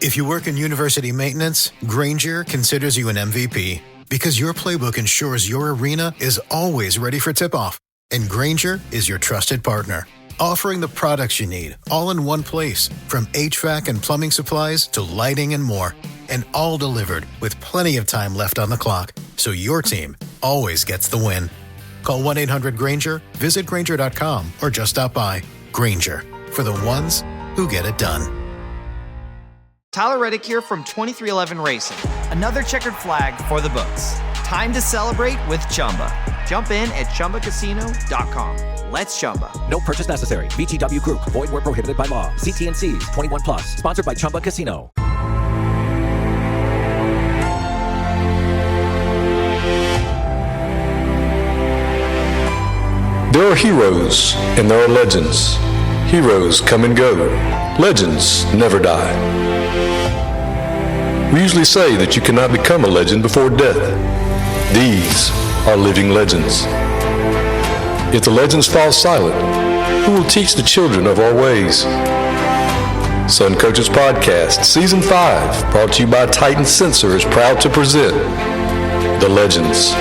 If you work in university maintenance, Granger considers you an MVP because your playbook ensures your arena is always ready for tip-off. And Granger is your trusted partner, offering the products you need all in one place, from HVAC and plumbing supplies to lighting and more. And all delivered with plenty of time left on the clock, so your team always gets the win. Call 1-800-GRANGER, visit Granger.com, or just stop by. Granger, for the ones who get it done. Tyler Reddick here from 2311 Racing. Another checkered flag for the books. Time to celebrate with Chumba. Jump in at ChumbaCasino.com. Let's Chumba. No purchase necessary. VGW Group. Void where prohibited by law. See T&Cs. 21 plus. Sponsored by Chumba Casino. There are heroes and there are legends. Heroes come and go. Legends never die. We usually say that you cannot become a legend before death. These are living legends. If the legends fall silent, who will teach the children of our ways? Sun Coaches Podcast, Season 5, brought to you by Titan Sensor, is proud to present The Legends.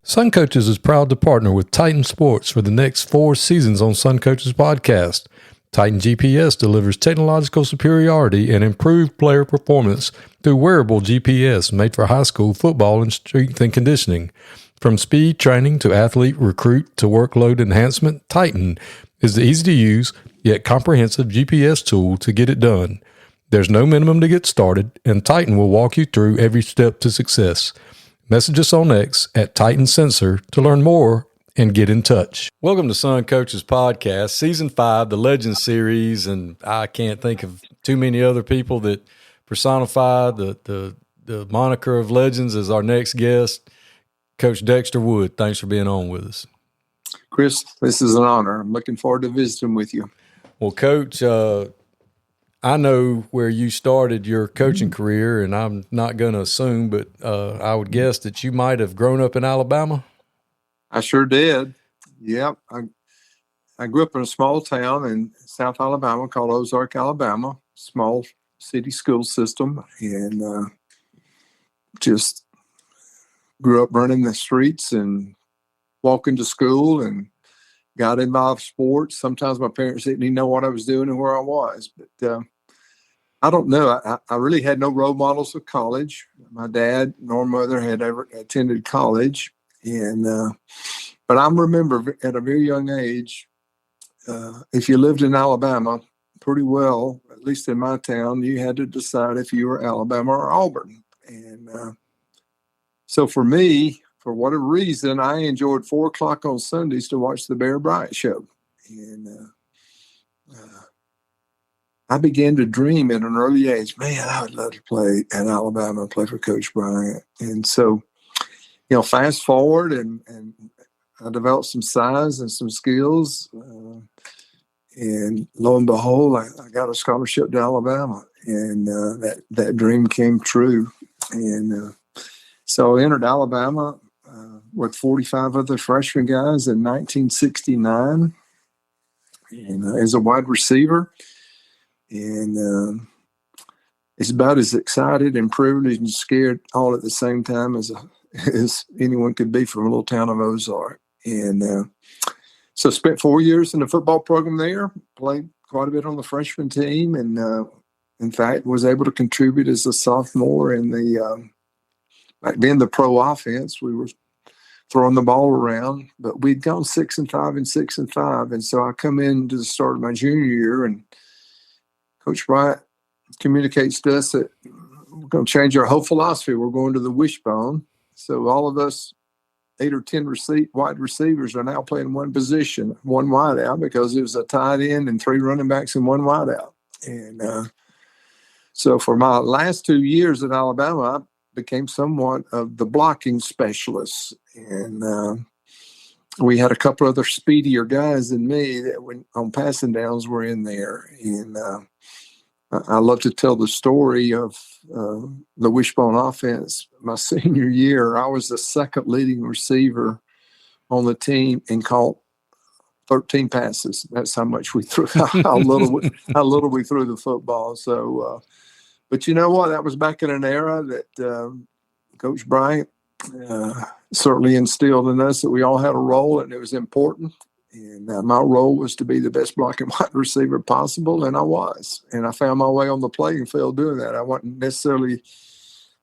Sun Coaches is proud to partner with Titan Sports for the next 4 seasons on Sun Coaches Podcast. Titan GPS delivers technological superiority and improved player performance through wearable GPS made for high school football and strength and conditioning. From speed training to athlete recruit to workload enhancement, Titan is the easy-to-use yet comprehensive GPS tool to get it done. There's no minimum to get started, and Titan will walk you through every step to success. Message us on X at Titan Sensor to learn more and get in touch. Welcome to Sun Coaches Podcast, Season 5, the Legends series, and I can't think of too many other people that personify the moniker of Legends as our next guest, Coach Dexter Wood. Thanks for being on with us. Chris, this is an honor. I'm looking forward to visiting with you. Well, Coach, I know where you started your coaching career, and I'm not going to assume, but I would guess that you might have grown up in Alabama. I sure did. Yep. I grew up in a small town in South Alabama called Ozark, Alabama, small city school system, and just grew up running the streets and walking to school and got involved in sports. Sometimes my parents didn't even know what I was doing and where I was, but I don't know. I really had no role models of college. My dad nor mother had ever attended college. And but I remember at a very young age, if you lived in Alabama pretty well, at least in my town, you had to decide if you were Alabama or Auburn. And so for me, for whatever reason, I enjoyed 4 o'clock on Sundays to watch the Bear Bryant show. And I began to dream at an early age, man, I would love to play at Alabama and play for Coach Bryant. And so, fast forward and I developed some size and some skills. And lo and behold, I got a scholarship to Alabama, and that dream came true. And so I entered Alabama with 45 other freshman guys in 1969, and as a wide receiver. And it's about as excited and privileged and scared all at the same time as anyone could be from a little town of Ozark. And so spent 4 years in the football program there, played quite a bit on the freshman team, and in fact was able to contribute as a sophomore in the back then the pro offense. We were throwing the ball around, but we'd gone 6-5 and 6-5, and so I come in to the start of my junior year, and Coach Bryant communicates to us that we're going to change our whole philosophy. We're going to the wishbone. So all of us 8 or 10 wide receivers are now playing one position, one wide out, because it was a tight end and 3 running backs and 1 wide out. And so for my last 2 years at Alabama, I became somewhat of the blocking specialist. And we had a couple other speedier guys than me that went on passing downs were in there. And I love to tell the story of the wishbone offense. My senior year, I was the second leading receiver on the team and caught 13 passes. That's how much we threw, how little we threw the football. So, but you know what? That was back in an era that Coach Bryant certainly instilled in us that we all had a role and it was important. And my role was to be the best blocking wide receiver possible, and I was. And I found my way on the playing field doing that. I wasn't necessarily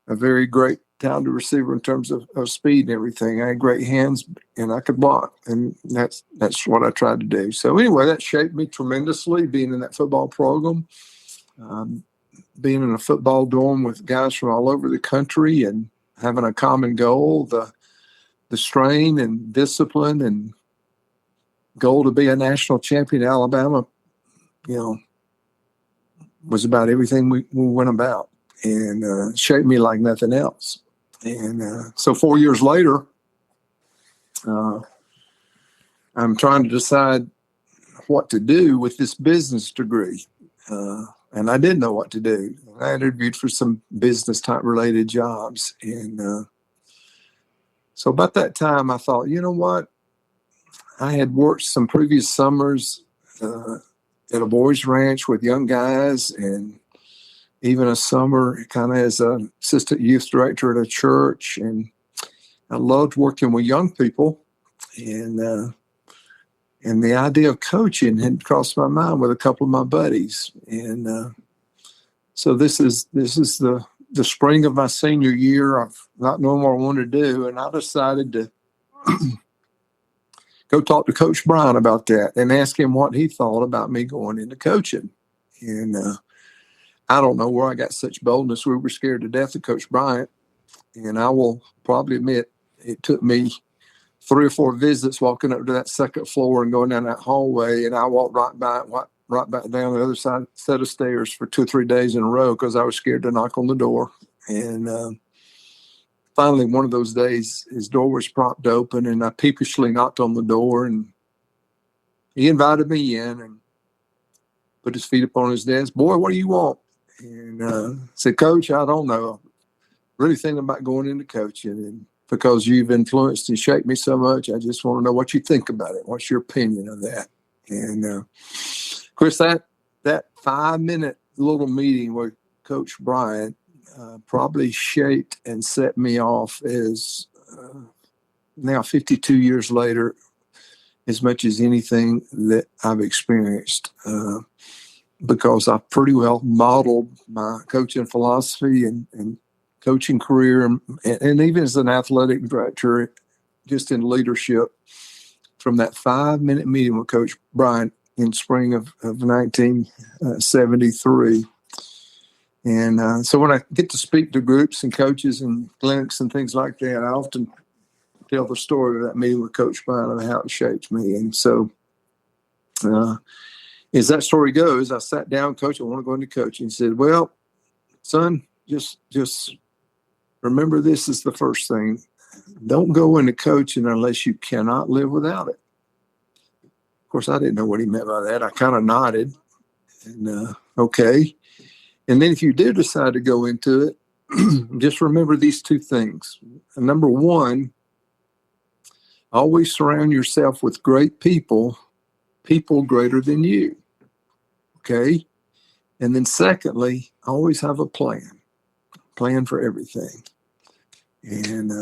a very great talented receiver in terms of speed and everything. I had great hands, and I could block, and that's what I tried to do. So anyway, that shaped me tremendously, being in that football program, being in a football dorm with guys from all over the country and having a common goal, the strain and discipline and goal to be a national champion in Alabama, was about everything we went about, and shaped me like nothing else. And so 4 years later, I'm trying to decide what to do with this business degree. And I didn't know what to do. I interviewed for some business type related jobs. And so about that time, I thought, you know what? I had worked some previous summers at a boys' ranch with young guys, and even a summer kind of as an assistant youth director at a church. And I loved working with young people. And the idea of coaching had crossed my mind with a couple of my buddies. And so this is the spring of my senior year. I've not known what I wanted to do, and I decided to go talk to Coach Bryant about that and ask him what he thought about me going into coaching. And I don't know where I got such boldness. We were scared to death of Coach Bryant. And I will probably admit it took me 3 or 4 visits walking up to that second floor and going down that hallway. And I walked right back down the other set of stairs for 2 or 3 days in a row because I was scared to knock on the door. And finally, one of those days, his door was propped open, and I peevishly knocked on the door, and he invited me in and put his feet up on his desk. Boy, what do you want? And said, Coach, I don't know. I'm really thinking about going into coaching, and because you've influenced and shaped me so much, I just want to know what you think about it. What's your opinion of that? And of course, that 5-minute little meeting with Coach Bryant probably shaped and set me off as now 52 years later, as much as anything that I've experienced, because I pretty well modeled my coaching philosophy and coaching career, and even as an athletic director, just in leadership, from that 5-minute meeting with Coach Bryant in spring of 1973. And so when I get to speak to groups and coaches and clinics and things like that, I often tell the story of that meeting with Coach Bryant and how it shaped me. And so as that story goes, I sat down, Coach, I want to go into coaching. He said, well, son, just remember this is the first thing. Don't go into coaching unless you cannot live without it. Of course, I didn't know what he meant by that. I kind of nodded. And okay. And then if you do decide to go into it, just remember these 2 things. And number 1, always surround yourself with great people greater than you. Okay? And then secondly, always have a plan for everything. And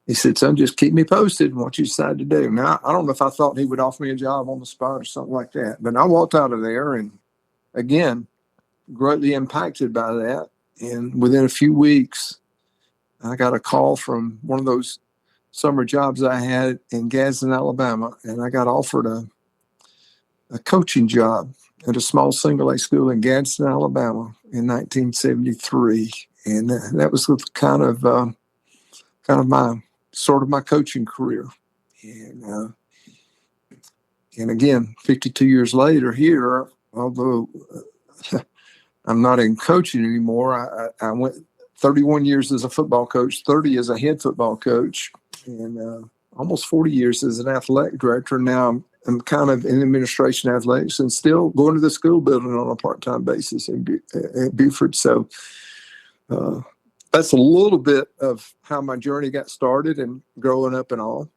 he said, son, just keep me posted on what you decide to do. Now, I don't know if I thought he would offer me a job on the spot or something like that, but I walked out of there and, again, greatly impacted by that. And within a few weeks, I got a call from one of those summer jobs I had in Gadsden, Alabama, and I got offered a coaching job at a small single-A school in Gadsden, Alabama in 1973. And that was kind of my coaching career. And again, 52 years later here, although I'm not in coaching anymore, I went 31 years as a football coach, 30 as a head football coach, and almost 40 years as an athletic director. Now I'm kind of in administration athletics and still going to the school building on a part-time basis at Buford. So that's a little bit of how my journey got started and growing up and all.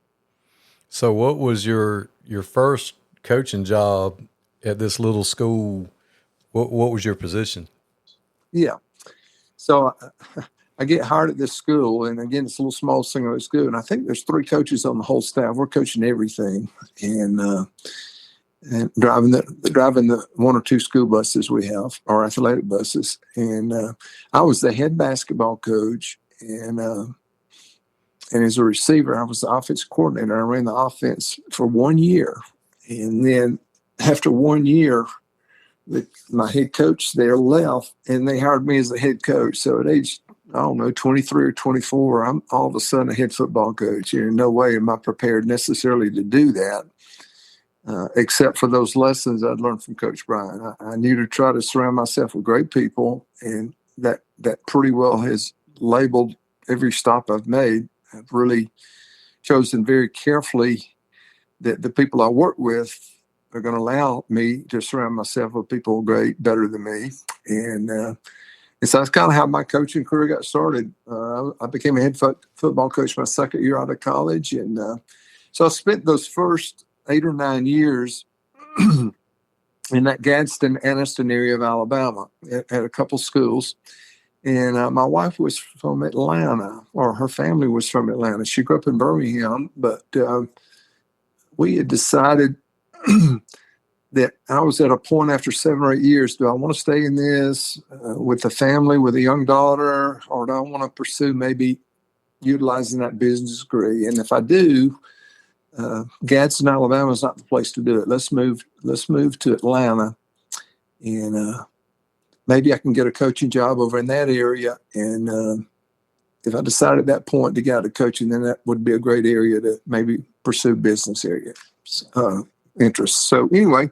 So what was your first coaching job at this little school? What was your position? Yeah. So I get hired at this school, and again, it's a little small single school, and I think there's 3 coaches on the whole staff. We're coaching everything, and driving the 1 or 2 school buses we have, or athletic buses. And I was the head basketball coach, and as a receiver, I was the offense coordinator. I ran the offense for 1 year, and then after 1 year, my head coach there left, and they hired me as the head coach. So at age, I don't know, 23 or 24, I'm all of a sudden a head football coach. No way am I prepared necessarily to do that, except for those lessons I'd learned from Coach Bryant. I knew to try to surround myself with great people, and that pretty well has labeled every stop I've made. I've really chosen very carefully that the people I work with are going to allow me to surround myself with people better than me. And so that's kind of how my coaching career got started. I became a head football coach my second year out of college. And so I spent those first 8 or 9 years in that Gadsden, Anniston area of Alabama at a couple schools. And my wife was from Atlanta, or her family was from Atlanta. She grew up in Birmingham, but we had decided that I was at a point after 7 or 8 years, do I want to stay in this with a family, with a young daughter, or do I want to pursue maybe utilizing that business degree? And if I do, Gadsden, Alabama is not the place to do it. Let's move to Atlanta, and maybe I can get a coaching job over in that area. And if I decide at that point to get out of coaching, then that would be a great area to maybe pursue business area interests. So anyway,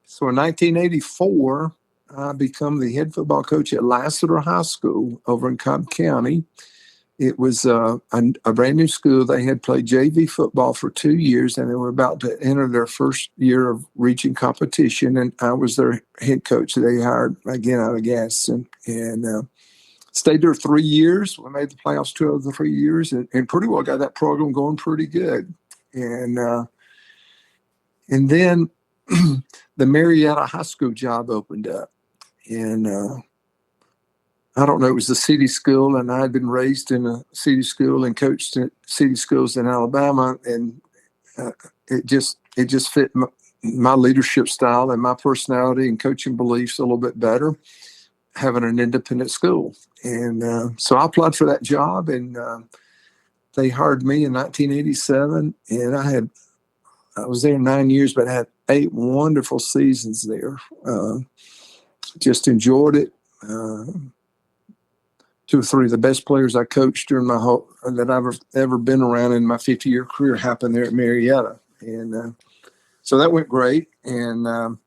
so in 1984, I become the head football coach at Lassiter High School over in Cobb County. It was a brand new school. They had played JV football for 2 years, and they were about to enter their first year of region competition. And I was their head coach. They hired again out of Gadsden, and stayed there 3 years. We made the playoffs 2 of the 3 years, and pretty well got that program going pretty good. And then the Marietta High School job opened up, and I don't know, it was a city school, and I had been raised in a city school and coached at city schools in Alabama, and it just fit my leadership style and my personality and coaching beliefs a little bit better, having an independent school. And so I applied for that job, and they hired me in 1987, and I was there 9 years, but I had 8 wonderful seasons there. Just enjoyed it. 2 or 3 of the best players I coached during my whole that I've ever been around in my 50-year career happened there at Marietta, and so that went great. And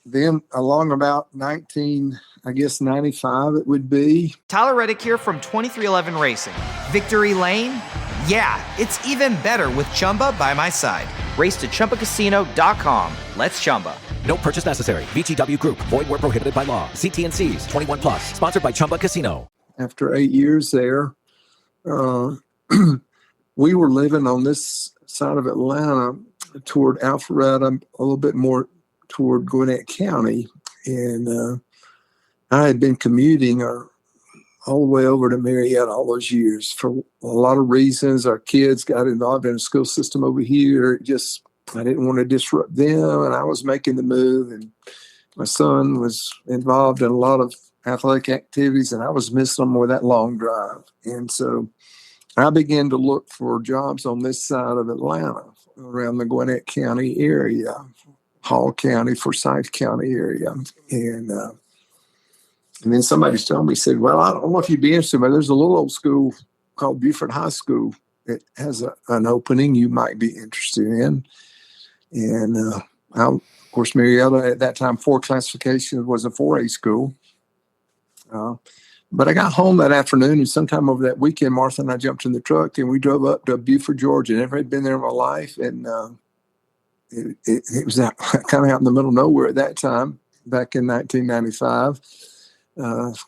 then along about 95 it would be. Tyler Reddick here from 2311 Racing. Victory Lane? Yeah, it's even better with Chumba by my side. Race to ChumbaCasino.com. Let's Chumba. No purchase necessary. VGW Group. Void where prohibited by law. See T&Cs. 21 plus. Sponsored by Chumba Casino. After 8 years there, we were living on this side of Atlanta toward Alpharetta, a little bit more toward Gwinnett County. And I had been commuting all the way over to Marietta all those years for a lot of reasons. Our kids got involved in the school system over here. I didn't want to disrupt them, and I was making the move, and my son was involved in a lot of athletic activities, and I was missing them with that long drive. And so I began to look for jobs on this side of Atlanta, around the Gwinnett County area, Hall County, Forsyth County area. And then somebody told me, said, well, I don't know if you'd be interested, but there's a little old school called Buford High School that has an opening you might be interested in. And of course, Marietta at that time, 4 classification was a 4A school. But I got home that afternoon, and sometime over that weekend, Martha and I jumped in the truck, and we drove up to Buford, Georgia. Never had been there in my life, and it was kind of out in the middle of nowhere at that time, back in 1995.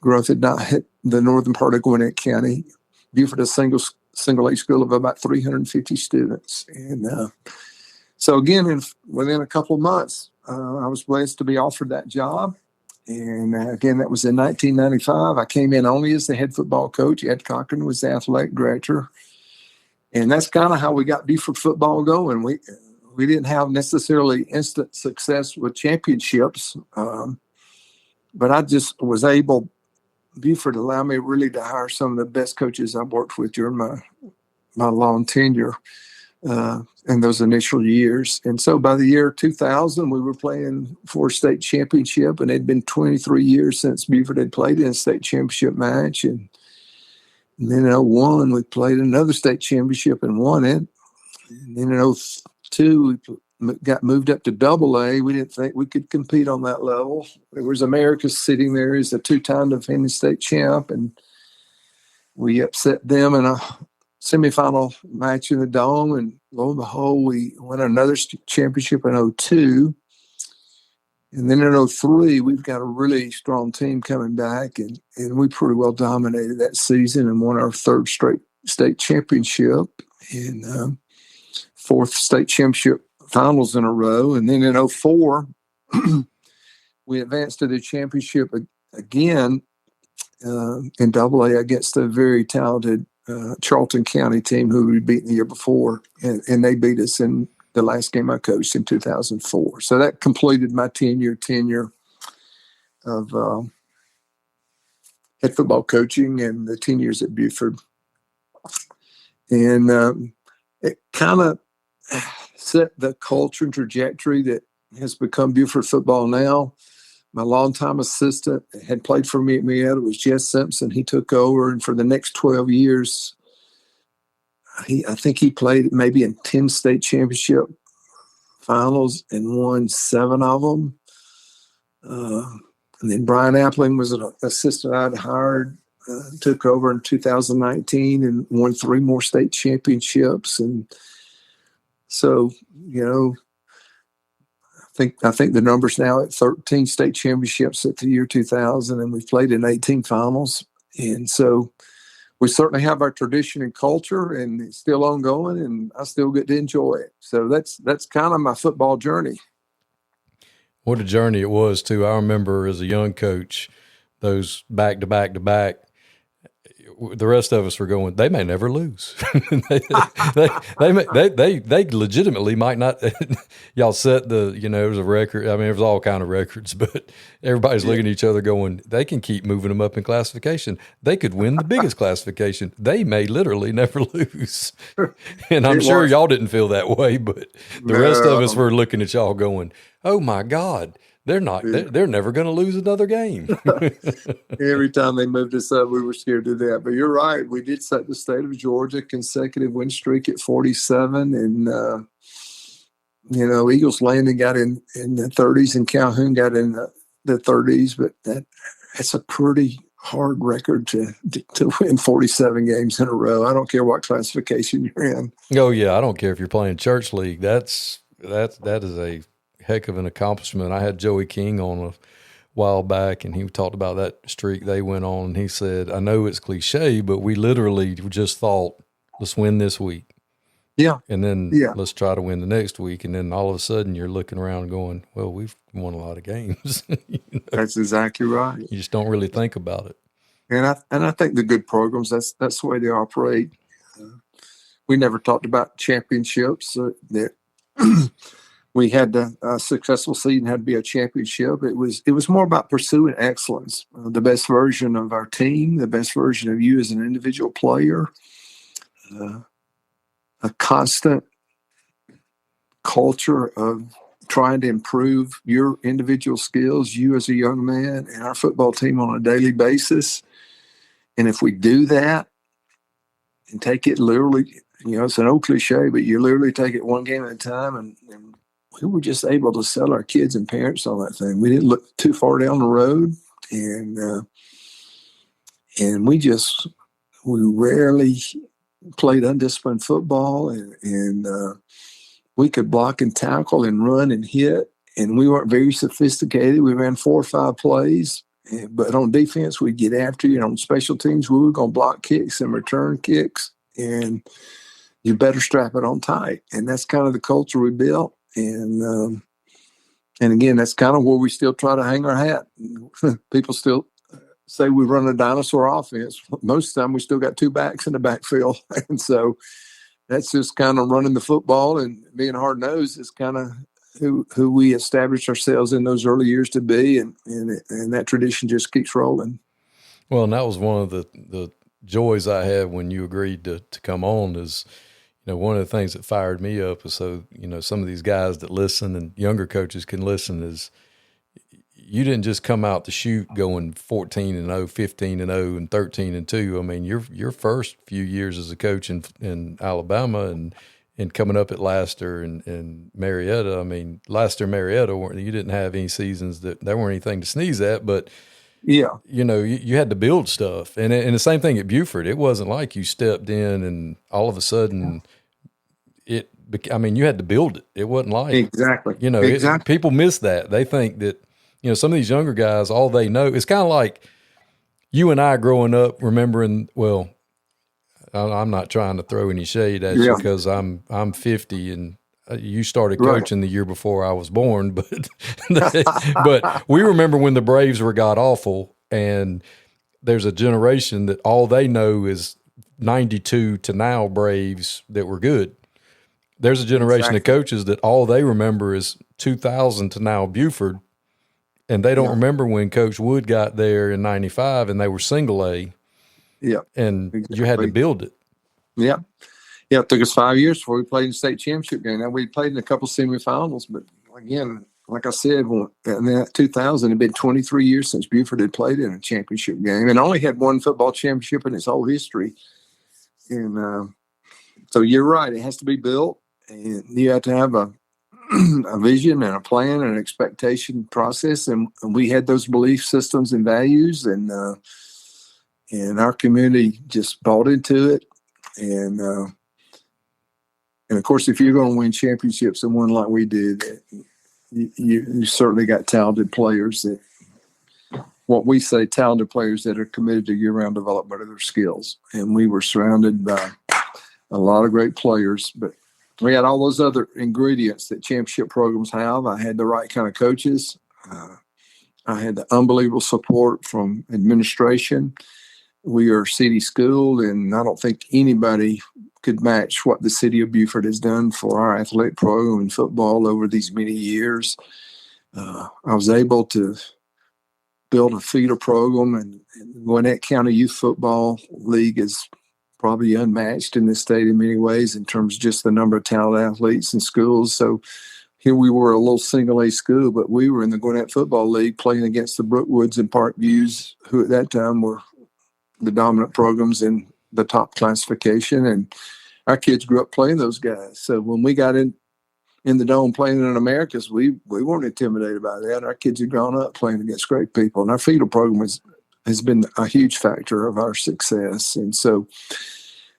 Growth had not hit the northern part of Gwinnett County. Buford, a single single age school of about 350 students. And so again, within a couple of months, I was blessed to be offered that job. And again, that was in 1995. I came in only as the head football coach. Ed Cochran was the athletic director. And that's kind of how we got Buford football going. We didn't have necessarily instant success with championships, but I just was able, Buford allowed me really to hire some of the best coaches I've worked with during my long tenure in those initial years. And so by the year 2000, we were playing for a state championship, and it had been 23 years since Buford had played in a state championship match. And then in 01, we played another state championship and won it. And then in 02, we got moved up to AA. We didn't think we could compete on that level. There was America sitting there as a two-time defending state champ, and we upset them in a semifinal match in the Dome. And lo and behold, we won another championship in 02. And then in 03, we've got a really strong team coming back, and we pretty well dominated that season and won our third straight state championship and fourth state championship finals in a row. And then in 04, we advanced to the championship again in AA against a very talented Charlton County team who we'd beaten the year before, and they beat us in the last game I coached in 2004. So that completed my 10-year tenure of head football coaching and the 10 years at Buford. And it kind of set the culture and trajectory that has become Buford football now. My longtime assistant had played for me at Marietta was Jess Simpson. He took over, and for the next 12 years, I think he played maybe in 10 state championship finals and won 7 of them. And then Brian Appling was an assistant I'd hired, took over in 2019 and won 3 more state championships. And so, I think the number's now at 13 state championships at the year 2000, and we've played in 18 finals. And so we certainly have our tradition and culture, and it's still ongoing, and I still get to enjoy it. So that's kind of my football journey. What a journey it was, too. I remember as a young coach, those back to back to back. The rest of us were going, they may never lose. they legitimately might not. Y'all set it was a record. I mean, there was all kind of records, but everybody's looking at each other going, they can keep moving them up in classification. They could win the biggest classification. They may literally never lose. And I'm sure y'all didn't feel that way, but the rest of us were looking at y'all going, oh my God. They're not. They're never going to lose another game. Every time they moved us up, we were scared to death. But you're right. We did set the state of Georgia consecutive win streak at 47, and Eagles Landing got in the 30s, and Calhoun got in the 30s. But that's a pretty hard record to win 47 games in a row. I don't care what classification you're in. Oh yeah, I don't care if you're playing church league. That is a heck of an accomplishment. I had Joey King on a while back, and he talked about that streak they went on, and he said, I know it's cliche, but we literally just thought, let's win this week. Yeah. And then let's try to win the next week. And then all of a sudden you're looking around going, well, we've won a lot of games. That's exactly right. You just don't really think about it. And I think the good programs, that's the way they operate. We never talked about championships. We had a successful season had to be a championship. It was more about pursuing excellence, the best version of our team, the best version of you as an individual player, a constant culture of trying to improve your individual skills, you as a young man and our football team on a daily basis. And if we do that and take it literally, it's an old cliche, but you literally take it one game at a time, and we were just able to sell our kids and parents on that thing. We didn't look too far down the road, and we rarely played undisciplined football, and we could block and tackle and run and hit, and we weren't very sophisticated. We ran 4 or 5 plays, but on defense, we'd get after you. And on special teams, we were going to block kicks and return kicks, and you better strap it on tight. And that's kind of the culture we built. And again, that's kind of where we still try to hang our hat. People still say we run a dinosaur offense. Most of the time we still got two backs in the backfield. And so that's just kind of running the football and being hard-nosed is kind of who we established ourselves in those early years to be. And that tradition just keeps rolling. Well, and that was one of the joys I had when you agreed to come on is, one of the things that fired me up is so, some of these guys that listen and younger coaches can listen is you didn't just come out the chute going 14-0, 15-0, and 13-2. I mean, your first few years as a coach in Alabama and coming up at Laster and Marietta. I mean, Laster and Marietta you didn't have any seasons that there weren't anything to sneeze at, but yeah, you had to build stuff, and the same thing at Buford. It wasn't like you stepped in and all of a sudden you had to build it. It wasn't like exactly. People miss that. They think that some of these younger guys, all they know, it's kind of like you and I growing up remembering. Well, I'm not trying to throw any shade at you because I'm 50 and you started coaching the year before I was born, but we remember when the Braves were god awful, and there's a generation that all they know is 92 to now Braves that were good. There's a generation of coaches that all they remember is 2000 to now Buford, and they don't remember when Coach Wood got there in 95 and they were single A. Yeah. And you had to build it. Yeah. Yeah, it took us 5 years before we played in the state championship game. Now, we played in a couple semifinals, but again, like I said, in that 2000, it had been 23 years since Buford had played in a championship game and only had one football championship in its whole history. And so you're right, it has to be built, and you have to have a vision and a plan and an expectation process. And we had those belief systems and values, and our community just bought into it. And of course, if you're going to win championships and one like we did, you certainly got talented players that, what we say, talented players that are committed to year-round development of their skills. And we were surrounded by a lot of great players, but we had all those other ingredients that championship programs have. I had the right kind of coaches. I had the unbelievable support from administration. We are a city school, and I don't think anybody could match what the city of Buford has done for our athletic program in football over these many years. I was able to build a feeder program, and Gwinnett County Youth Football League is probably unmatched in this state in many ways in terms of just the number of talented athletes in schools. So here we were a little single-A school, but we were in the Gwinnett Football League playing against the Brookwoods and Parkviews, who at that time were the dominant programs in the top classification. And our kids grew up playing those guys. So when we got in the Dome playing in Americas, we weren't intimidated by that. Our kids had grown up playing against great people. And our feeder program has been a huge factor of our success. And so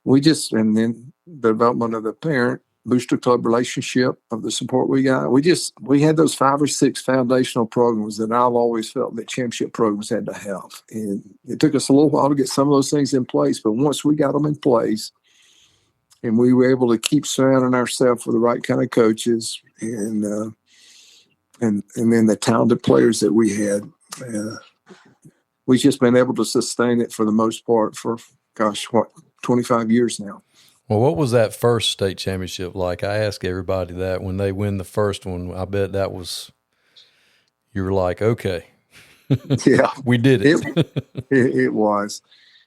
and then the development of the parent booster club relationship, of the support we got, we had those 5 or 6 foundational programs that I've always felt that championship programs had to have. And it took us a little while to get some of those things in place, but once we got them in place and we were able to keep surrounding ourselves with the right kind of coaches and then the talented players that we had, we've just been able to sustain it for the most part for, 25 years now. Well, what was that first state championship like? I ask everybody that when they win the first one. I bet that was, you were like, okay, yeah, we did it. It was.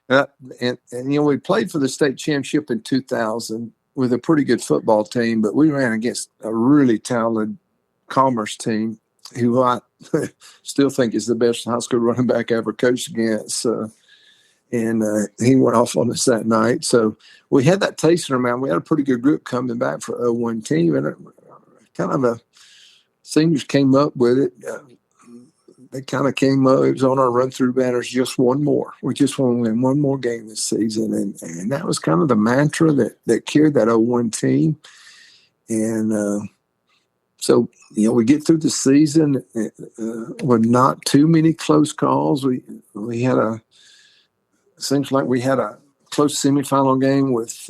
And we played for the state championship in 2000 with a pretty good football team, but we ran against a really talented Commerce team who I still think is the best high school running back I ever coached against. And he went off on us that night. So we had that taste in our mouth. We had a pretty good group coming back for 0-1 team. And seniors came up with it. They kind of came up. It was on our run-through banners, just one more. We just want to win one more game this season. And that was kind of the mantra that carried that 0-1 team. And so, we get through the season with not too many close calls. We had seems like we had a close semifinal game with,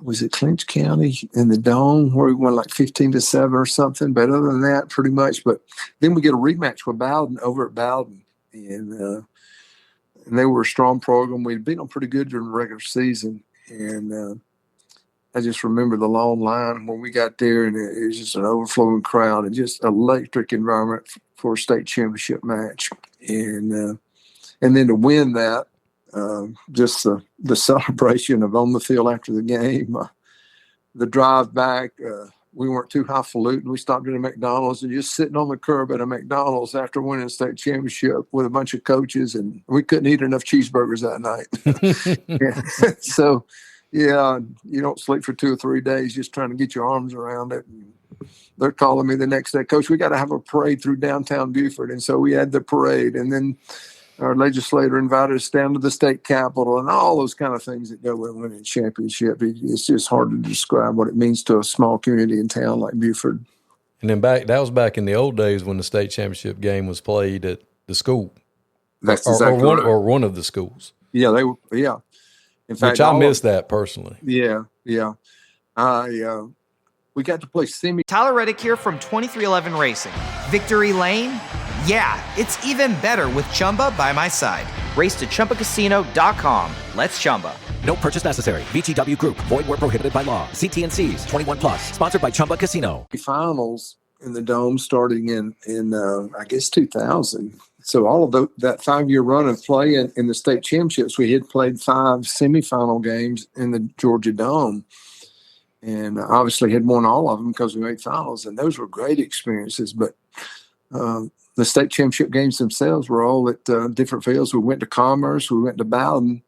was it Clinch County in the Dome where we won like 15-7 or something. But other than that, pretty much. But then we get a rematch with Bowden over at Bowden. And they were a strong program. We'd beat them pretty good during the regular season. And I just remember the long line when we got there, and it was just an overflowing crowd and just electric environment for a state championship match. And then to win that, just the celebration of on the field after the game, the drive back, we weren't too highfalutin. We stopped at a McDonald's and just sitting on the curb at a McDonald's after winning a state championship with a bunch of coaches, and we couldn't eat enough cheeseburgers that night. So, yeah, you don't sleep for 2 or 3 days just trying to get your arms around it. And they're calling me the next day, Coach, we got to have a parade through downtown Buford. And so we had the parade, and then our legislator invited us down to the state capitol and all those kind of things that go with winning a championship. It's just hard to describe what it means to a small community in town like Buford. And then that was back in the old days when the state championship game was played at the school. That's exactly right. Or one of the schools. Yeah, they were. Yeah, in fact, which I miss that personally. Yeah. We got to play Tyler Reddick here from 2311 Racing. Victory Lane? Yeah, it's even better with Chumba by my side. Race to ChumbaCasino.com. Let's Chumba. No purchase necessary. VGW Group. Void where prohibited by law. See T&Cs. 21 plus. Sponsored by Chumba Casino. Finals in the Dome starting in I guess 2000. So all of that 5-year run of play in the state championships, we had played 5 semifinal games in the Georgia Dome. And obviously had won all of them because we made finals. And those were great experiences. But the state championship games themselves were all at different fields. We went to Commerce, we went to Bowden,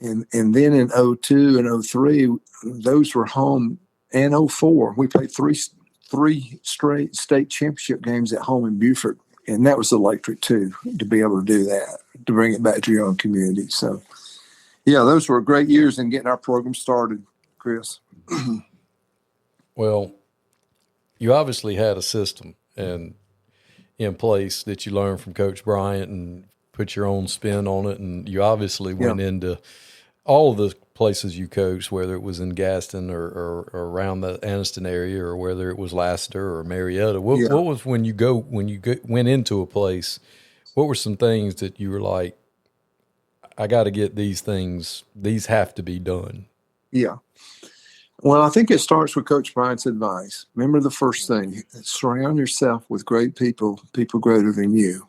and then in 02 and 03, those were home, and 04. We played three straight state championship games at home in Buford, and that was electric too, to be able to do that, to bring it back to your own community. So, yeah, those were great years in getting our program started, Chris. Well, you obviously had a system and in place that you learned from Coach Bryant and put your own spin on it. And you obviously went into all of the places you coached, whether it was in Gaston or around the Anniston area, or whether it was Lassiter or Marietta. What was when you went into a place, what were some things that you were like, I got to get these things, these have to be done? Yeah. Well, I think it starts with Coach Bryant's advice. Remember the first thing, surround yourself with great people greater than you.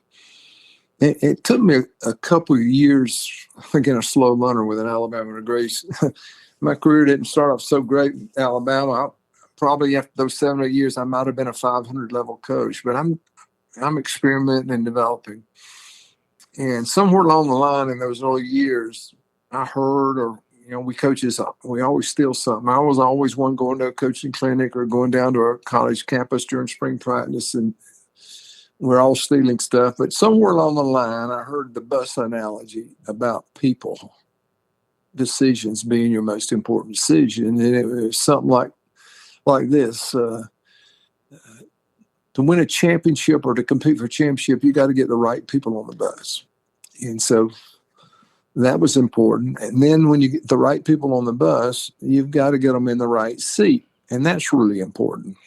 It took me a couple of years, again, a slow learner with an Alabama degree. My career didn't start off so great in Alabama. Probably after those 7 or 8 years, I might have been a 500 level coach, but I'm experimenting and developing. And somewhere along the line in those early years, I heard, or we coaches, we always steal something. I was always one going to a coaching clinic or going down to our college campus during spring practice, and we're all stealing stuff. But somewhere along the line, I heard the bus analogy about people, decisions being your most important decision. And it was something like this. To win a championship or to compete for a championship, you got to get the right people on the bus. And so that was important. And then when you get the right people on the bus, you've got to get them in the right seat. And that's really important.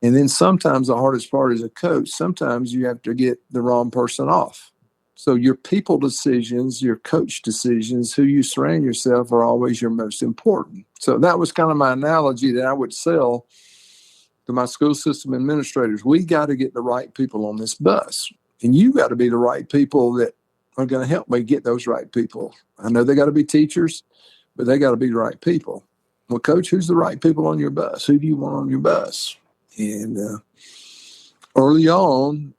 And then sometimes the hardest part as a coach, sometimes you have to get the wrong person off. So your people decisions, your coach decisions, who you surround yourself are always your most important. So that was kind of my analogy that I would sell to my school system administrators. We got to get the right people on this bus. And you got to be the right people that are going to help me get those right people. I know they got to be teachers, but they got to be the right people. Well, Coach, who's the right people on your bus? Who do you want on your bus? And early on,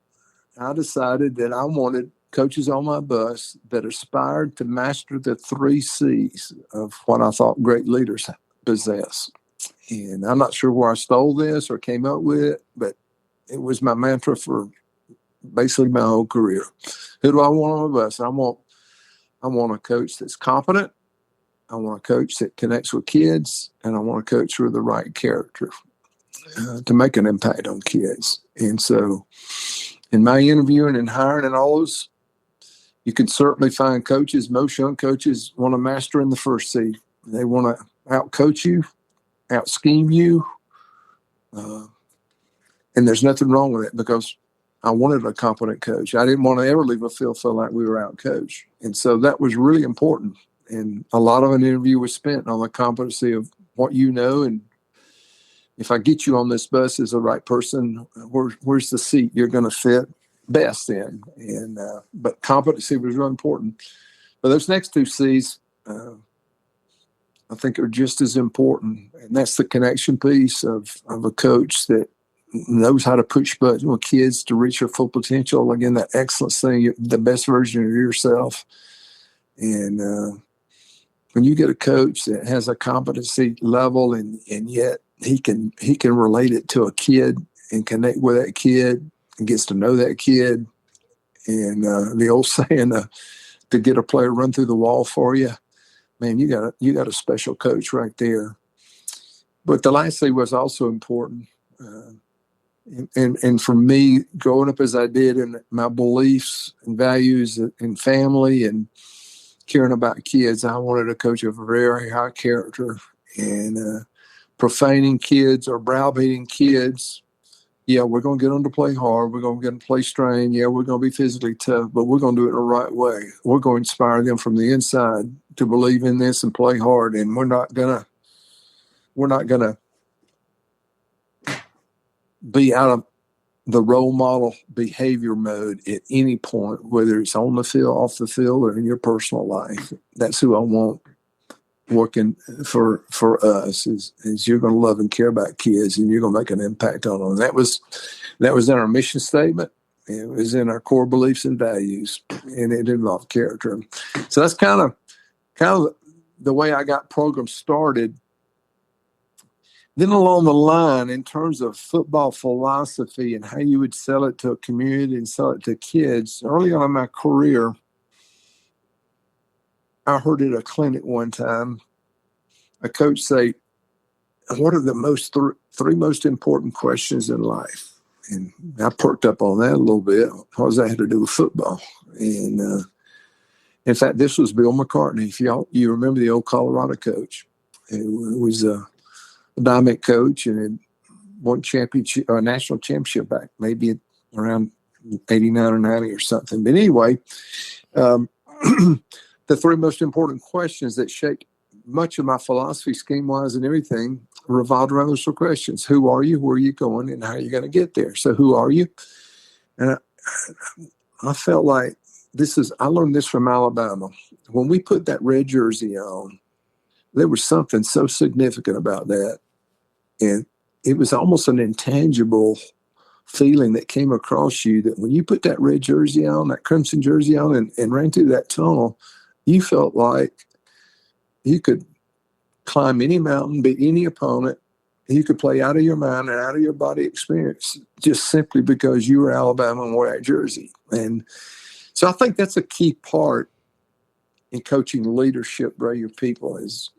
I decided that I wanted coaches on my bus that aspired to master the 3 C's of what I thought great leaders possess. And I'm not sure where I stole this or came up with it, but it was my mantra for basically my whole career. Who do I want on my bus? I want a coach that's competent. I want a coach that connects with kids, and I want a coach with the right character to make an impact on kids. And so in my interviewing and hiring and all those, You can certainly find coaches. Most young coaches want to master in the first seed. They want to out-coach you, out-scheme you. And there's nothing wrong with it, because I wanted a competent coach. I didn't want to ever leave a field feel like we were out-coached. And so that was really important. And a lot of an interview was spent on the competency of what you know, and if I get you on this bus as the right person, where's the seat you're going to fit best in? And but competency was real important. But those next two C's, I think, are just as important, and that's the connection piece of a coach that knows how to push buttons with kids to reach their full potential. Again, that excellence thing, the best version of yourself. And when you get a coach that has a competency level, and yet he can relate it to a kid and connect with that kid and gets to know that kid, and the old saying, to get a player run through the wall for you, man, you got a special coach right there. But the last thing was also important. And for me, growing up as I did, and my beliefs and values and family and caring about kids, I wanted a coach of very high character. And profaning kids or browbeating kids, yeah, we're going to get them to play hard. We're going to get them to play strain. Yeah, we're going to be physically tough, but we're going to do it the right way. We're going to inspire them from the inside to believe in this and play hard. And we're not gonna be out of the role model behavior mode at any point, whether it's on the field, off the field, or in your personal life. That's who I want working for us, is you're going to love and care about kids, and you're going to make an impact on them. That was in our mission statement. It was in our core beliefs and values, and it involved character. So that's kind of the way I got programs started. Then along the line, in terms of football philosophy and how you would sell it to a community and sell it to kids, early on in my career, I heard at a clinic one time a coach say, "What are the three most important questions in life?" And I perked up on that a little bit. What does that have to do with football? And in fact, this was Bill McCartney. If you remember the old Colorado coach, it was a dynamic coach and had won a national championship back maybe around 89 or 90 or something. But anyway, the three most important questions that shaped much of my philosophy, scheme-wise and everything, revolved around those three questions. Who are you? Where are you going? And how are you going to get there? So who are you? And I felt like I learned this from Alabama. When we put that red jersey on, there was something so significant about that. And it was almost an intangible feeling that came across you, that when you put that red jersey on, that crimson jersey on, and ran through that tunnel, you felt like you could climb any mountain, beat any opponent. You could play out of your mind and out of your body experience just simply because you were Alabama and wore that jersey. And so I think that's a key part in coaching leadership, your people, is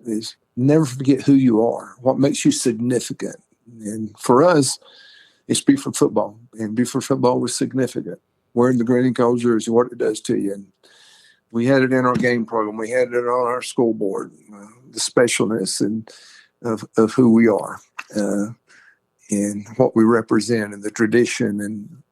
never forget who you are, what makes you significant. And for us, it's Buford football. And Buford football was significant. Wearing the green and gold jersey, what it does to you. And we had it in our game program. We had it on our school board, the specialness of who we are and what we represent, and the tradition and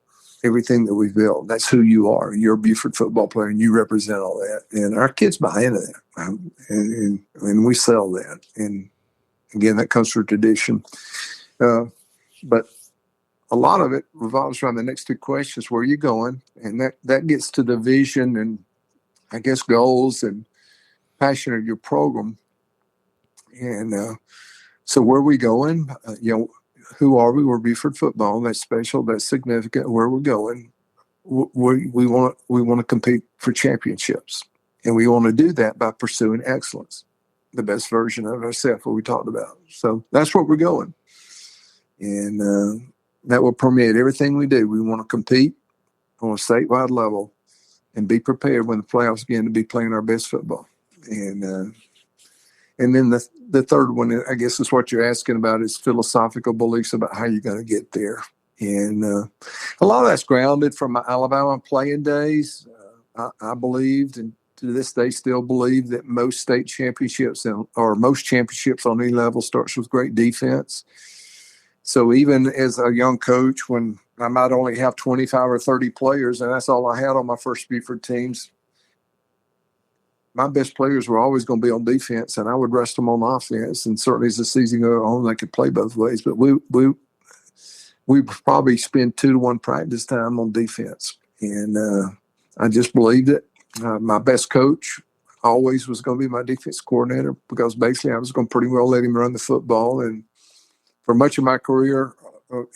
everything that we've built. That's who you are. You're a Buford football player, and you represent all that. And our kids buy into that, and we sell that. And again, that comes from tradition. But a lot of it revolves around the next two questions: where are you going? And that gets to the vision and, I guess, goals and passion of your program. And so where are we going? Who are we? We're Buford football. That's special. That's significant. Where we're going, we want to compete for championships, and we want to do that by pursuing excellence, the best version of ourselves, what we talked about. So that's where we're going, and that will permeate everything we do. We want to compete on a statewide level and be prepared when the playoffs begin to be playing our best football. And then the third one, I guess, is what you're asking about, is philosophical beliefs about how you're going to get there. And a lot of that's grounded from my Alabama playing days. I believed, and to this day still believe, that most state championships or most championships on any level starts with great defense. So even as a young coach, when I might only have 25 or 30 players, and that's all I had on my first Buford teams, my best players were always going to be on defense, and I would rest them on offense. And certainly as the season goes on, they could play both ways. But we probably spend 2-to-1 practice time on defense. And I just believed it. My best coach always was going to be my defense coordinator, because basically I was going to pretty well let him run the football. And for much of my career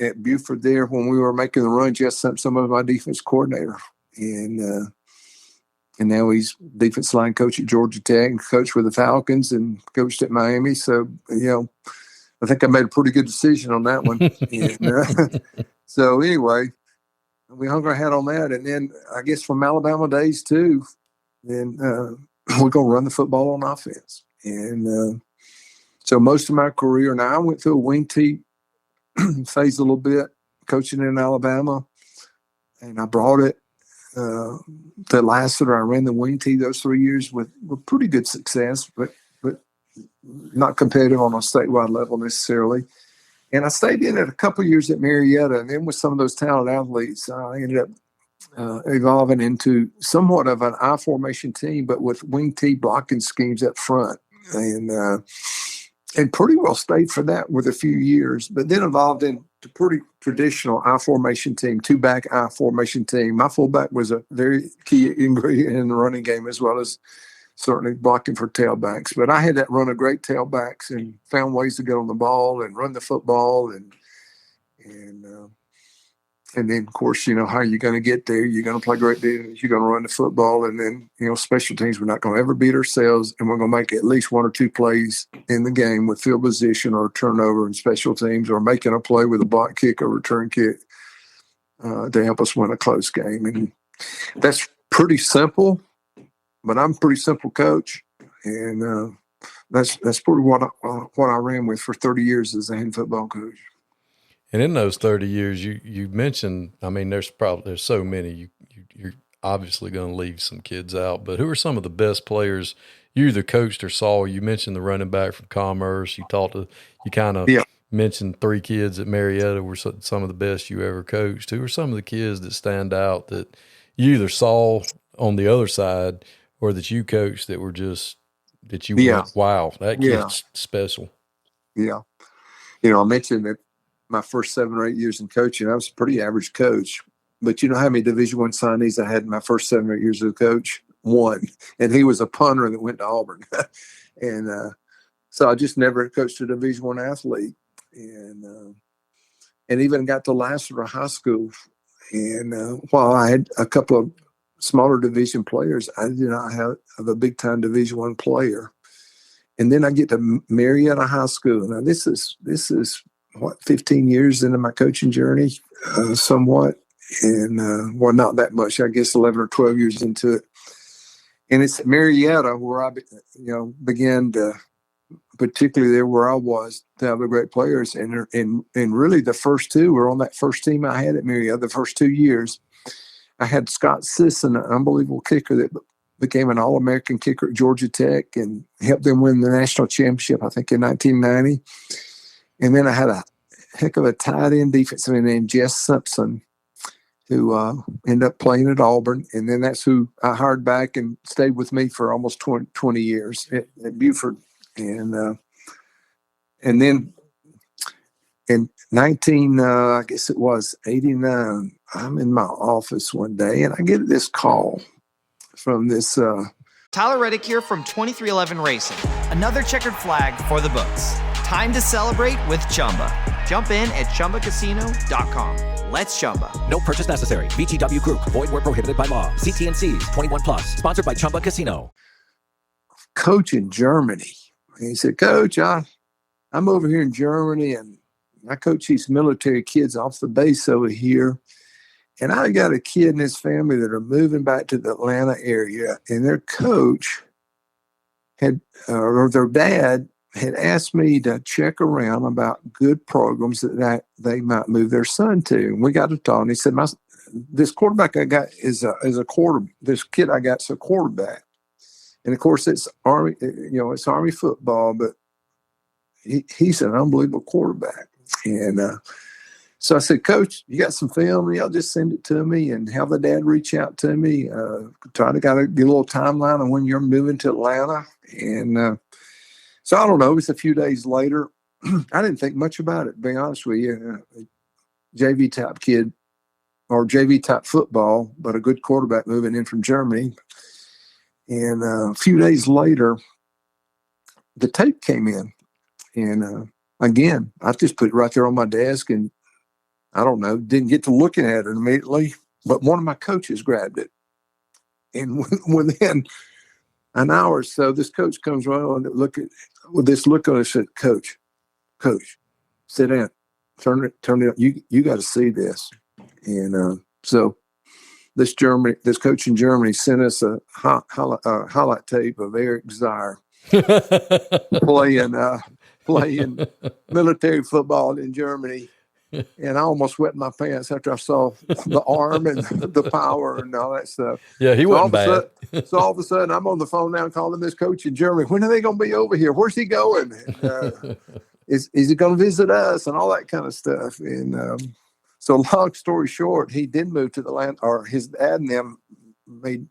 at Buford there, when we were making the run, Jess Simpson was my defense coordinator. And now he's defense line coach at Georgia Tech and coached with the Falcons and coached at Miami. So, I think I made a pretty good decision on that one. So anyway, we hung our hat on that. And then I guess from Alabama days too, then we're going to run the football on offense. And so most of my career, now I went through a wing tee phase a little bit, coaching in Alabama, and I brought it. That lasted. I ran the wing tee those 3 years with pretty good success, but not competitive on a statewide level necessarily. And I stayed in it a couple of years at Marietta, and then with some of those talented athletes, I ended up evolving into somewhat of an I formation team, but with wing tee blocking schemes up front, and pretty well stayed for that with a few years, but then evolved into pretty traditional I formation team, 2-back I formation team. My fullback was a very key ingredient in the running game, as well as certainly blocking for tailbacks. But I had that run of great tailbacks and found ways to get on the ball and run the football. And then, of course, how you're going to get there. You're going to play great defense. You're going to run the football. And then, special teams, we're not going to ever beat ourselves. And we're going to make at least 1 or 2 plays in the game with field position or turnover in special teams, or making a play with a block kick or return kick to help us win a close game. And that's pretty simple, but I'm a pretty simple coach. And that's pretty what I ran with for 30 years as a head football coach. And in those 30 years, you mentioned, I mean, there's so many. You're obviously going to leave some kids out, but who are some of the best players you either coached or saw? You mentioned the running back from Commerce. You kind of mentioned 3 kids at Marietta were some of the best you ever coached. Who are some of the kids that stand out that you either saw on the other side or that you coached that were just that you went, wow, that kid's special? Yeah. I mentioned that my first 7 or 8 years in coaching, I was a pretty average coach. But you know how many Division I signees I had in my first 7 or 8 years as a coach? 1. And he was a punter that went to Auburn. And so I just never coached a Division I athlete. And even got to Lassiter High School. And while I had a couple of smaller division players, I did not have a big-time Division I player. And then I get to Marietta High School. Now, this is 15 years into my coaching journey, somewhat. And, not that much, I guess 11 or 12 years into it. And it's at Marietta where I, began to, particularly there where I was, to have the great players. And really the first 2 were on that first team I had at Marietta. The first 2 years, I had Scott Sisson, an unbelievable kicker that became an All-American kicker at Georgia Tech and helped them win the national championship, I think, in 1990. And then I had a heck of a tight end defensive end named Jess Simpson, who ended up playing at Auburn. And then that's who I hired back and stayed with me for almost 20 years at Buford. And then in 89, I'm in my office one day and I get this call from this. Tyler Reddick here from 2311 Racing. Another checkered flag for the books. Time to celebrate with Chumba. Jump in at ChumbaCasino.com. Let's Chumba. No purchase necessary. VGW Group. Void where prohibited by law. CT&Cs. 21 plus. Sponsored by Chumba Casino. Coach in Germany. And he said, Coach, I'm over here in Germany and I coach these military kids off the base over here. And I got a kid and his family that are moving back to the Atlanta area. And their coach or their dad had asked me to check around about good programs that they might move their son to. And we got to talk. And he said, this quarterback I got is a quarter. This kid I got's a quarterback, and of course it's Army. It's Army football, but he's an unbelievable quarterback. And so I said, Coach, you got some film? Y'all just send it to me and have the dad reach out to me. Try to get a little timeline on when you're moving to Atlanta. And so I don't know. It was a few days later. I didn't think much about it, to be honest with you. JV type kid or JV type football, but a good quarterback moving in from Germany. And a few days later, the tape came in. And again, I just put it right there on my desk, and I don't know, didn't get to looking at it immediately, but one of my coaches grabbed it. And within an hour or so, this coach comes around and look on it and said, Coach, sit down, turn it on. You got to see this. And so this coach in Germany sent us a highlight tape of Eric Zaire playing military football in Germany. And I almost wet my pants after I saw the arm and the power and all that stuff. Yeah, he wasn't bad. So all of a sudden, I'm on the phone now calling this coach in Germany. When are they going to be over here? Where's he going? Is he going to visit us and all that kind of stuff? And so long story short, he did move to Atlanta, or his dad and them made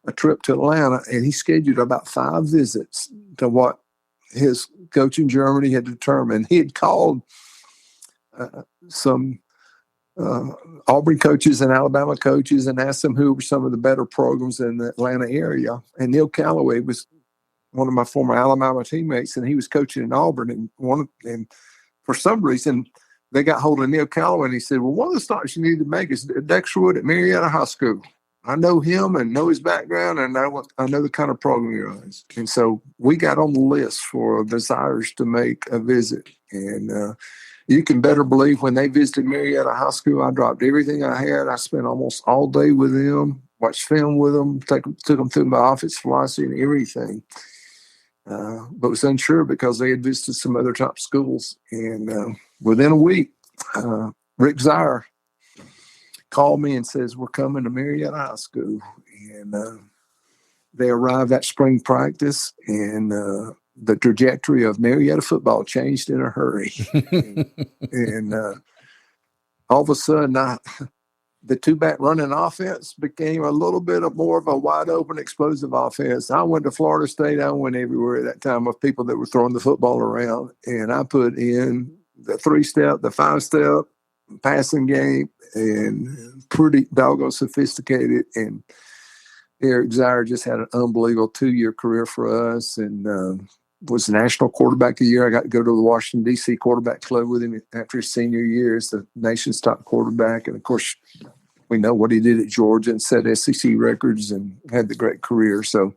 a trip to Atlanta, and he scheduled about 5 visits to what his coach in Germany had determined. He had called some Auburn coaches and Alabama coaches and asked them who were some of the better programs in the Atlanta area. And Neil Calloway was one of my former Alabama teammates, and he was coaching in Auburn. And for some reason, they got hold of Neil Calloway, and he said, well, one of the stops you need to make is Dexter Wood at Marietta High School. I know him and know his background, and I know the kind of program he runs. And so we got on the list for desires to make a visit. And you can better believe when they visited Marietta High School, I dropped everything I had. I spent almost all day with them, watched film with them, took them through my office philosophy and everything. But was unsure because they had visited some other top schools. And within a week, Rick Zaire called me and says, we're coming to Marietta High School. And they arrived at spring practice, and the trajectory of Marietta football changed in a hurry. and all of a sudden, the two-back running offense became a little bit more of a wide-open, explosive offense. I went to Florida State. I went everywhere at that time with people that were throwing the football around, and I put in the 3-step, the 5-step passing game, and pretty doggone sophisticated. And Eric Zaire just had an unbelievable 2-year career for us, and was the national quarterback of the year. I got to go to the Washington, D.C. quarterback club with him after his senior year as the nation's top quarterback. And, of course, we know what he did at Georgia and set SEC records and had the great career. So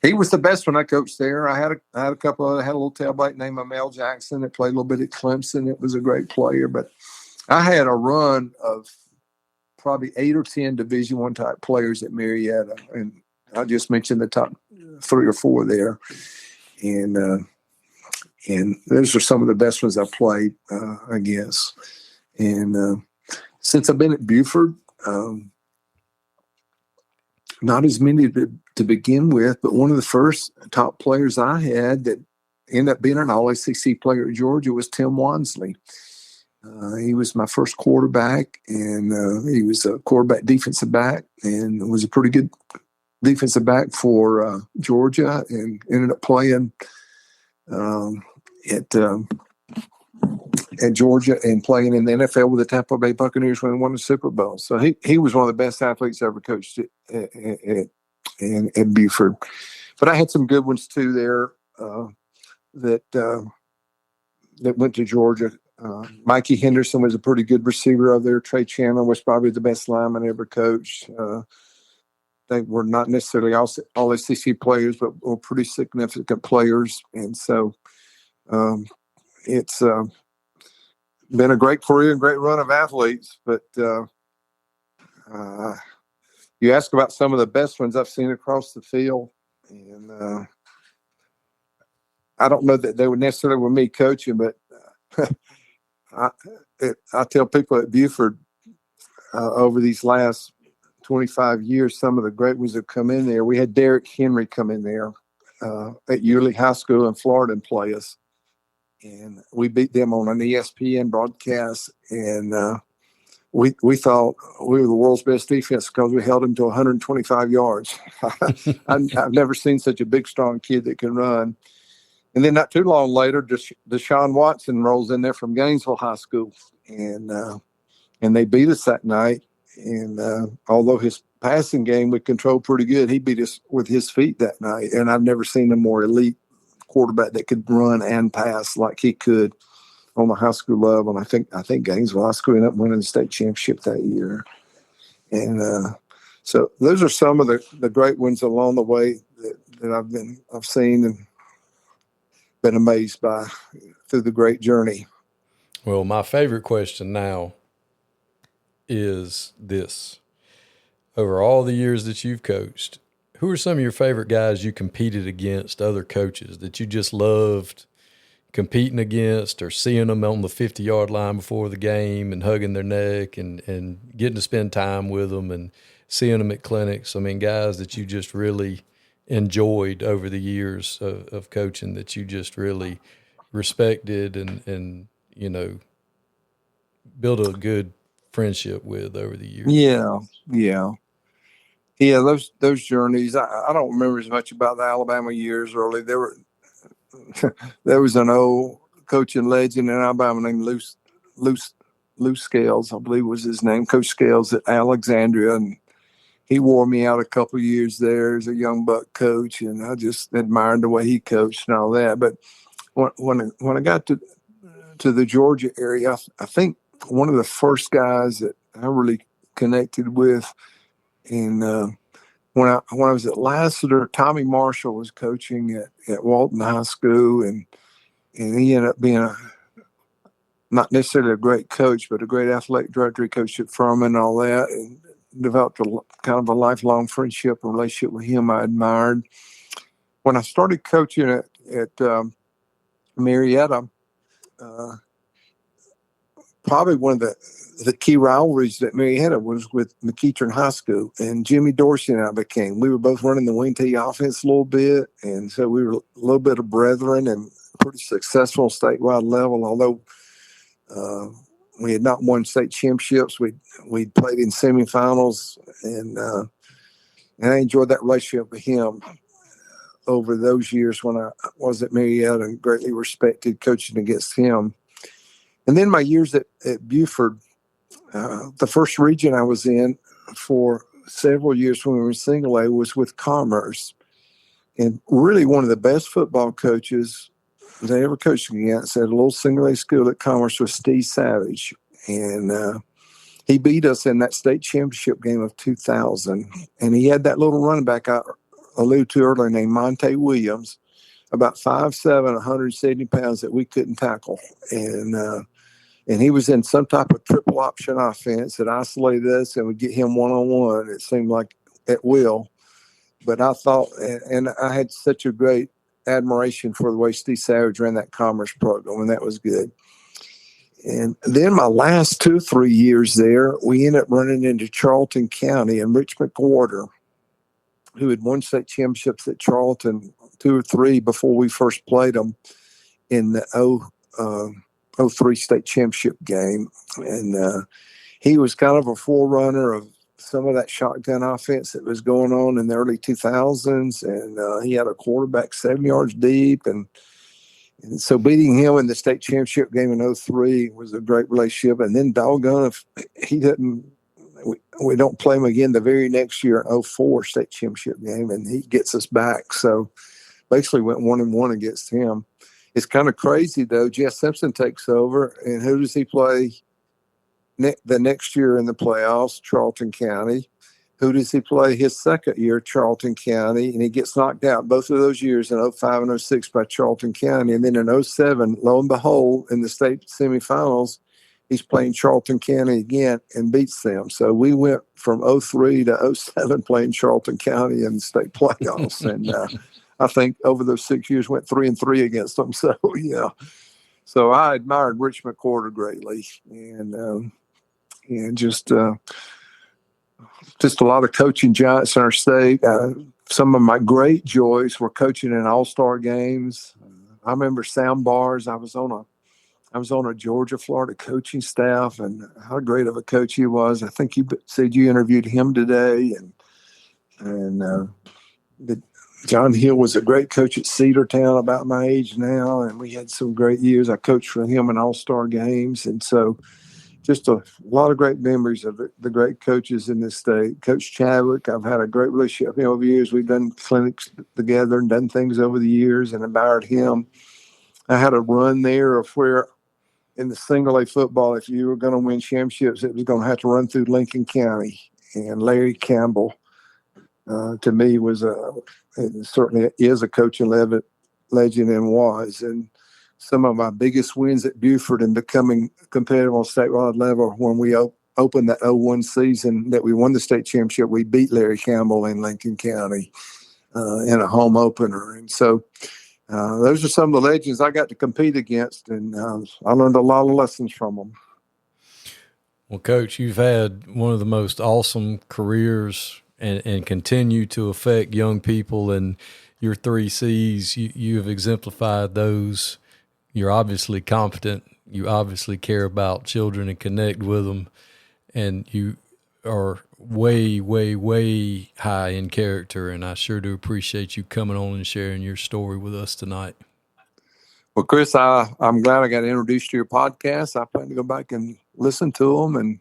he was the best when I coached there. I had a couple of – I had a little tailback named Mel Jackson that played a little bit at Clemson. It was a great player. But I had a run of probably 8 or 10 Division I type players at Marietta. And I just mentioned the top 3 or 4 there. And those are some of the best ones I've played, I guess. And since I've been at Buford, not as many to begin with, but one of the first top players I had that ended up being an All-SEC player at Georgia was Tim Wansley. He was my first quarterback, and he was a quarterback defensive back and was a pretty good defensive back for Georgia, and ended up playing at Georgia and playing in the NFL with the Tampa Bay Buccaneers when they won the Super Bowl. So he was one of the best athletes I ever coached at Buford. But I had some good ones too there that went to Georgia. Mikey Henderson was a pretty good receiver over there. Trey Chandler was probably the best lineman I ever coached. They were not necessarily all SEC players, but were pretty significant players. And so it's been a great career and great run of athletes. But you ask about some of the best ones I've seen across the field. And I don't know that they were necessarily with me coaching, but I tell people at Buford, over these last 25 years, some of the great ones have come in there. We had Derrick Henry come in there at Yulee High School in Florida and play us. And we beat them on an ESPN broadcast. And we thought we were the world's best defense because we held him to 125 yards. I've never seen such a big, strong kid that can run. And then not too long later, Deshaun Watson rolls in there from Gainesville High School. And they beat us that night. And although his passing game we controlled pretty good, he beat us with his feet that night. And I've never seen a more elite quarterback that could run and pass like he could on the high school level. And I think Gainesville High School ended up winning the state championship that year. And so those are some of the great ones along the way that I've seen and been amazed by through the great journey. Well, my favorite question now is this. Over all the years that you've coached, who are some of your favorite guys you competed against, other coaches that you just loved competing against, or seeing them on the 50-yard line before the game and hugging their neck and getting to spend time with them and seeing them at clinics? I mean, guys that you just really enjoyed over the years of coaching, that you just really respected and you know, built a good friendship with over the years. Yeah. Those journeys. I don't remember as much about the Alabama years early. There was an old coaching legend in Alabama named Lou Scales, I believe was his name, Coach Scales at Alexandria, and he wore me out a couple of years there as a young buck coach, and I just admired the way he coached and all that. But when I got to the Georgia area, I think one of the first guys that I really connected with, and when I was at Lassiter, Tommy Marshall was coaching at Walton High School, and he ended up being not necessarily a great coach, but a great athletic director. He coached at Furman and all that, and developed kind of a lifelong friendship and relationship with him I admired. When I started coaching at Marietta, probably one of the key rivalries that Marietta was with McEachern High School, and Jimmy Dorsey and I we were both running the wing tee offense a little bit, and so we were a little bit of brethren and pretty successful statewide level. Although we had not won state championships, we'd played in semifinals, and I enjoyed that relationship with him over those years when I was at Marietta, and greatly respected coaching against him. And then my years at Buford, the first region I was in for several years when we were in single A was with Commerce. And really one of the best football coaches they ever coached against at a little single A school at Commerce was Steve Savage. And he beat us in that state championship game of 2000. And he had that little running back I alluded to earlier named Monte Williams, about 5'7", 170 pounds that we couldn't tackle. And he was in some type of triple option offense that isolated us and would get him one-on-one. It seemed like at will. But I thought, and I had such a great admiration for the way Steve Savage ran that Commerce program, and that was good. And then my last 2 or 3 years there, we ended up running into Charlton County and Rich McWhorter, who had won state championships at Charlton 2 or 3 before we first played them in the 03 state championship game. And he was kind of a forerunner of some of that shotgun offense that was going on in the early 2000s. And he had a quarterback 7 yards deep. And so beating him in the state championship game in 03 was a great relationship. And then doggone if he didn't, we don't play him again the very next year in 04 state championship game, and he gets us back. So basically went 1-1 against him. It's kind of crazy, though. Jess Simpson takes over, and who does he play the next year in the playoffs? Charlton County. Who does he play his second year? Charlton County. And he gets knocked out both of those years in 05 and 06 by Charlton County. And then in 07, lo and behold, in the state semifinals, he's playing Charlton County again and beats them. So we went from 03 to 07 playing Charlton County in the state playoffs. And I think over those 6 years went 3-3 against them. So, yeah. So I admired Rich McWhorter greatly. And and just a lot of coaching giants in our state. Some of my great joys were coaching in all-star games. I remember sound bars. I was on a Georgia-Florida coaching staff, and how great of a coach he was. I think you said you interviewed him today, and John Hill was a great coach at Cedartown, about my age now, and we had some great years. I coached for him in all-star games, and so just a lot of great memories of the great coaches in this state. Coach Chadwick, I've had a great relationship with him over the years. We've done clinics together and done things over the years and admired him. I had a run there of where in the single A football, if you were going to win championships, it was going to have to run through Lincoln County. And Larry Campbell, to me, certainly is a coaching legend and was. And some of my biggest wins at Buford and becoming competitive on statewide level, when we opened that 01 season that we won the state championship, we beat Larry Campbell in Lincoln County in a home opener. And so those are some of the legends I got to compete against, and I learned a lot of lessons from them. Well, Coach, you've had one of the most awesome careers and continue to affect young people, and your 3 C's, you have exemplified those. You're obviously competent. You obviously care about children and connect with them, and you are way, way, way high in character, and I sure do appreciate you coming on and sharing your story with us tonight. Well, Chris, I'm glad I got introduced to your podcast. I plan to go back and listen to them. And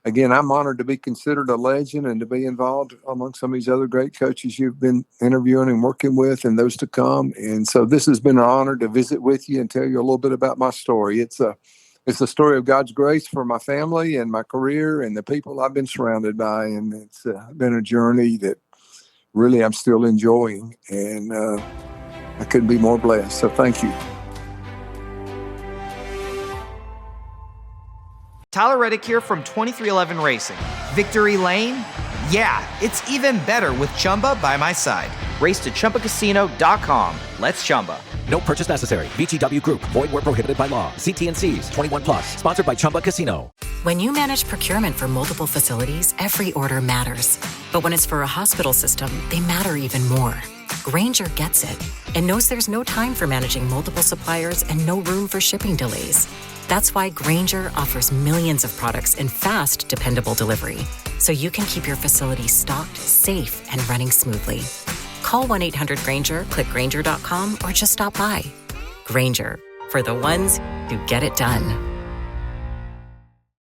again, I'm honored to be considered a legend and to be involved among some of these other great coaches you've been interviewing and working with and those to come. And so this has been an honor to visit with you and tell you a little bit about my story. It's a story of God's grace for my family and my career and the people I've been surrounded by. And it's been a journey that really I'm still enjoying. And I couldn't be more blessed. So thank you. Tyler Reddick here from 2311 Racing. Victory Lane? Yeah, it's even better with Chumba by my side. Race to ChumbaCasino.com. Let's Chumba. No purchase necessary. VGW Group. Void where prohibited by law. See T&Cs. 21 plus. Sponsored by Chumba Casino. When you manage procurement for multiple facilities, every order matters. But when it's for a hospital system, they matter even more. Grainger gets it and knows there's no time for managing multiple suppliers and no room for shipping delays. That's why Grainger offers millions of products in fast, dependable delivery, so you can keep your facility stocked, safe, and running smoothly. Call 1-800-GRAINGER, click Grainger.com, or just stop by. Grainger, for the ones who get it done.